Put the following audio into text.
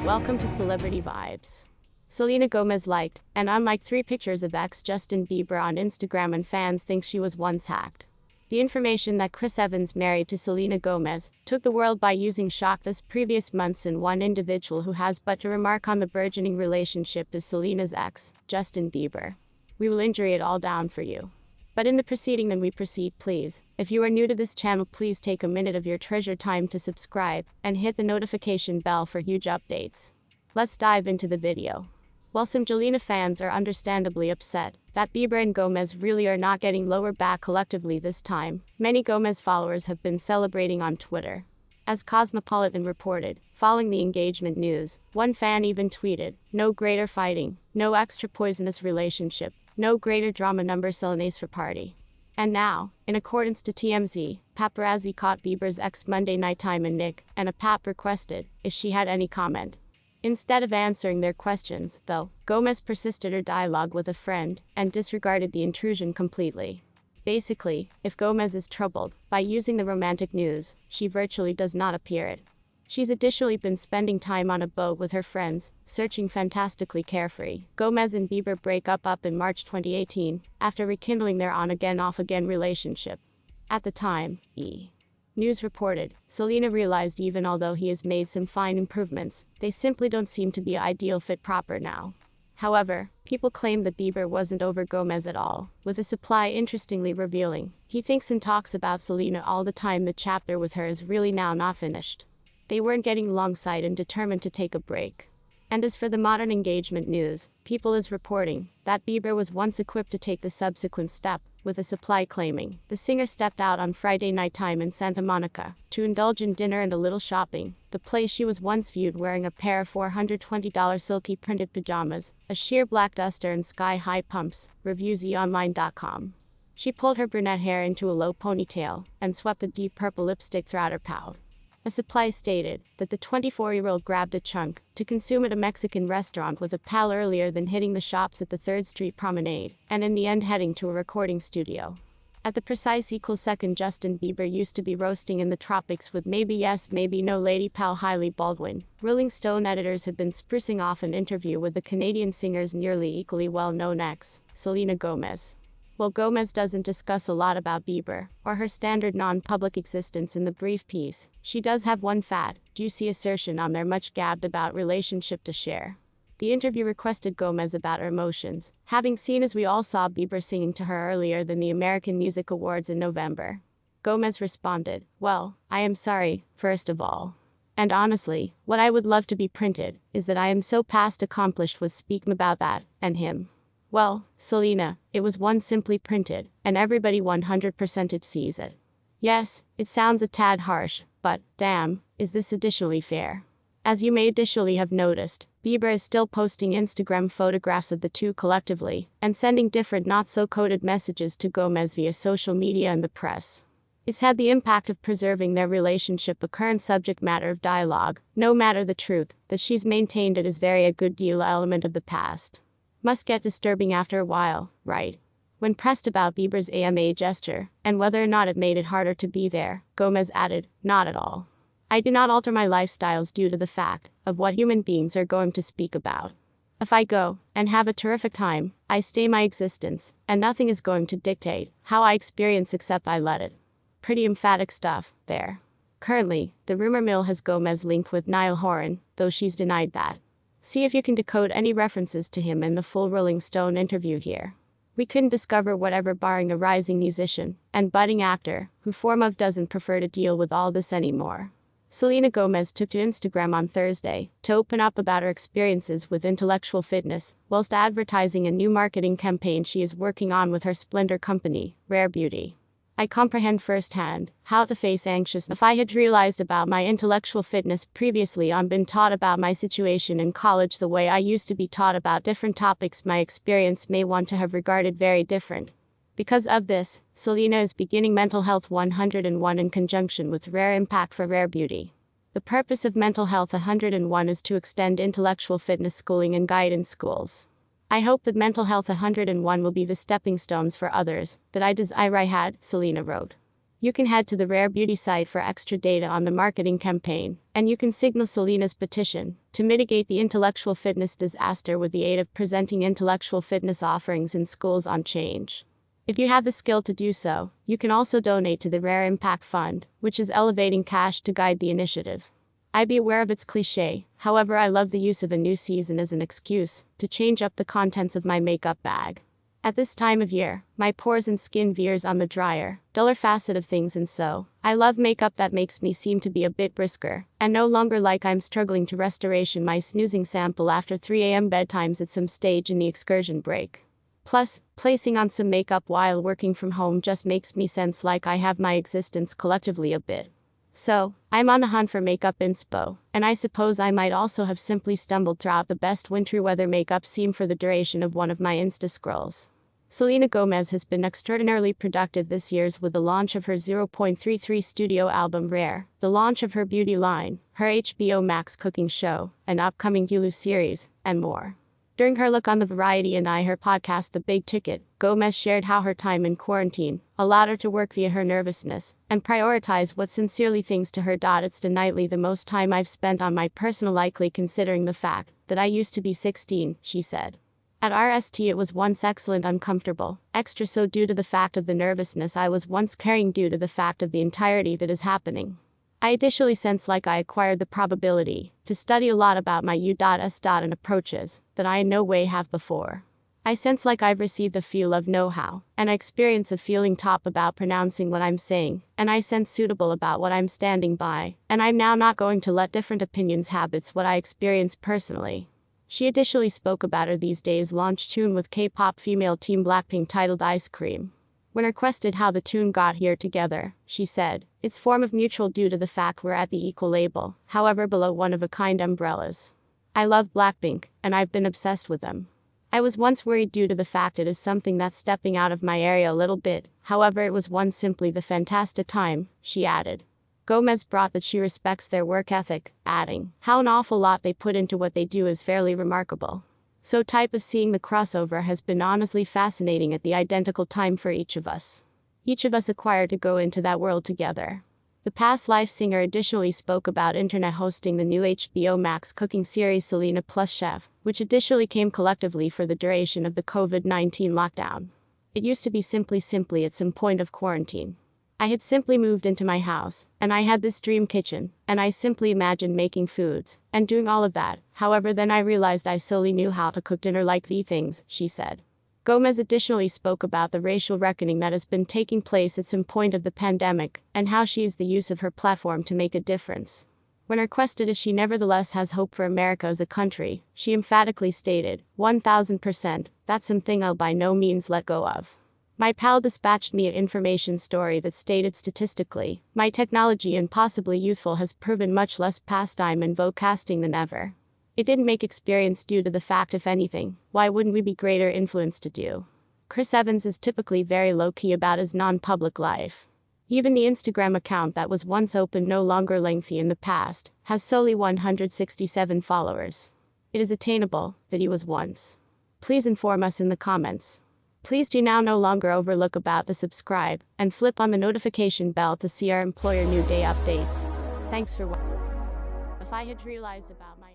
welcome to Celebrity Vibes. Selena Gomez liked, and unlike 3 pictures of ex Justin Bieber on Instagram, and fans think she was once hacked. The information that Chris Evans married to Selena Gomez took the world by using shock this previous months, and one individual who has but to remark on the burgeoning relationship is Selena's ex, Justin Bieber. We will injury it all down for you. But in the proceeding then we proceed, please. If you are new to this channel, please take a minute of your treasured time to subscribe and hit the notification bell for huge updates. Let's dive into the video. While some Selena fans are understandably upset that Bieber and Gomez really are not getting lower back collectively this time, many Gomez followers have been celebrating on Twitter. As Cosmopolitan reported, following the engagement news, one fan even tweeted, "No greater fighting, no extra poisonous relationship, no greater drama number Selena's for party." And now, in accordance to TMZ, paparazzi caught Bieber's ex Monday nighttime in Nick, and a pap requested if she had any comment. Instead of answering their questions, though, Gomez persisted her dialogue with a friend and disregarded the intrusion completely. Basically, if Gomez is troubled by using the romantic news, she virtually does not appear it. She's additionally been spending time on a boat with her friends, searching fantastically carefree. Gomez and Bieber break up in March 2018, after rekindling their on-again off-again relationship. At the time, News reported, Selena realized even although he has made some fine improvements, they simply don't seem to be ideal fit proper now. However, people claim that Bieber wasn't over Gomez at all, with a supply interestingly revealing he thinks and talks about Selena all the time. The chapter with her is really now not finished. They weren't getting alongside and determined to take a break. And as for the modern engagement news, People is reporting that Bieber was once equipped to take the subsequent step, with a supply claiming the singer stepped out on Friday nighttime in Santa Monica to indulge in dinner and a little shopping, the place she was once viewed wearing a pair of $420 silky printed pajamas, a sheer black duster and sky-high pumps, reviews eonline.com. She pulled her brunette hair into a low ponytail and swept a deep purple lipstick throughout her pout. A supply stated that the 24-year-old grabbed a chunk to consume at a Mexican restaurant with a pal earlier than hitting the shops at the 3rd Street Promenade, and in the end heading to a recording studio. At the precise second, Justin Bieber used to be roasting in the tropics with maybe yes maybe no lady pal Hailey Baldwin. Rolling Stone editors have been sprucing off an interview with the Canadian singer's nearly equally well-known ex, Selena Gomez. While Gomez doesn't discuss a lot about Bieber or her standard non-public existence in the brief piece, she does have one fat, juicy assertion on their much-gabbed about relationship to share. The interview requested Gomez about her emotions, having seen as we all saw Bieber singing to her earlier than the American Music Awards in November. Gomez responded, "Well, I am sorry, first of all. And honestly, what I would love to be printed is that I am so past accomplished with speaking about that, and him. Well, Selena, it was one simply printed, and everybody 100% sees it. Yes, it sounds a tad harsh, but, damn, is this additionally fair?" As you may additionally have noticed, Bieber is still posting Instagram photographs of the two collectively, and sending different not-so-coded messages to Gomez via social media and the press. It's had the impact of preserving their relationship a current subject matter of dialogue, no matter the truth, that she's maintained it is very a good deal element of the past. Must get disturbing after a while, right? When pressed about Bieber's AMA gesture, and whether or not it made it harder to be there, Gomez added, "Not at all. I do not alter my lifestyles due to the fact of what human beings are going to speak about. If I go and have a terrific time, I stay my existence, and nothing is going to dictate how I experience except I let it." Pretty emphatic stuff, there. Currently, the rumor mill has Gomez linked with Niall Horan, though she's denied that. See if you can decode any references to him in the full Rolling Stone interview here. We couldn't discover whatever barring a rising musician and budding actor who form of doesn't prefer to deal with all this anymore. Selena Gomez took to Instagram on Thursday to open up about her experiences with intellectual fitness, whilst advertising a new marketing campaign she is working on with her Splendor company, Rare Beauty. "I comprehend firsthand how to face anxious if I had realized about my intellectual fitness previously on been taught about my situation in college the way I used to be taught about different topics my experience may want to have regarded very different. Because of this, Selena is beginning Mental Health 101 in conjunction with Rare Impact for Rare Beauty. The purpose of Mental Health 101 is to extend intellectual fitness schooling and guidance schools. I hope that Mental Health 101 will be the stepping stones for others that I desire I had," Selena wrote. You can head to the Rare Beauty site for extra data on the marketing campaign, and you can signal Selena's petition to mitigate the intellectual fitness disaster with the aid of presenting intellectual fitness offerings in schools on Change. If you have the skill to do so, you can also donate to the Rare Impact Fund, which is elevating cash to guide the initiative. I be aware of its cliche, however I love the use of a new season as an excuse to change up the contents of my makeup bag. At this time of year, my pores and skin veers on the drier, duller facet of things, and so I love makeup that makes me seem to be a bit brisker, and no longer like I'm struggling to restoration my snoozing sample after 3 a.m. bedtimes at some stage in the excursion break. Plus, placing on some makeup while working from home just makes me sense like I have my existence collectively a bit. So, I'm on the hunt for makeup inspo, and I suppose I might also have simply stumbled throughout the best winter weather makeup scene for the duration of one of my Insta scrolls. Selena Gomez has been extraordinarily productive this year with the launch of her 0.33 studio album Rare, the launch of her beauty line, her HBO Max cooking show, an upcoming Hulu series, and more. During her look on the Variety and her podcast The Big Ticket, Gomez shared how her time in quarantine allowed her to work via her nervousness and prioritize what sincerely things to her. It's nightly the most time I've spent on my personal likely considering the fact that I used to be 16, she said. At RST it was once excellent uncomfortable, extra so due to the fact of the nervousness I was once carrying due to the fact of the entirety that is happening. I additionally sense like I acquired the probability to study a lot about my U.S. and approaches that I in no way have before. I sense like I've received a feel of know-how, and I experience a feeling top about pronouncing what I'm saying, and I sense suitable about what I'm standing by, and I'm now not going to let different opinions habits what I experience personally. She additionally spoke about her these days launched tune with K-pop female team Blackpink titled Ice Cream. When requested how the tune got here together, she said, "It's form of mutual due to the fact we're at the equal label, however below one-of-a-kind umbrellas. I love Blackpink, and I've been obsessed with them. I was once worried due to the fact it is something that's stepping out of my area a little bit, however it was once simply the fantastic time," she added. Gomez brought that she respects their work ethic, adding, "How an awful lot they put into what they do is fairly remarkable. So type of seeing the crossover has been honestly fascinating at the identical time for each of us. Each of us acquired to go into that world together." The past life singer additionally spoke about internet hosting the new HBO Max cooking series Selena Plus Chef, which additionally came collectively for the duration of the COVID-19 lockdown. "It used to be simply at some point of quarantine. I had simply moved into my house, and I had this dream kitchen, and I simply imagined making foods, and doing all of that, however then I realized I solely knew how to cook dinner like the things," she said. Gomez additionally spoke about the racial reckoning that has been taking place at some point of the pandemic, and how she used the use of her platform to make a difference. When requested if she nevertheless has hope for America as a country, she emphatically stated, 1000%, "That's something I'll by no means let go of." My pal dispatched me an information story that stated statistically, my technology and possibly youthful has proven much less pastime and vocasting than ever. It didn't make experience due to the fact if anything, why wouldn't we be greater influence to do? Chris Evans is typically very low-key about his non-public life. Even the Instagram account that was once open no longer lengthy in the past, has solely 167 followers. It is attainable that he was once. Please inform us in the comments. Please do now no longer overlook about the subscribe, and flip on the notification bell to see our employer new day updates. Thanks for watching. If I had realized about my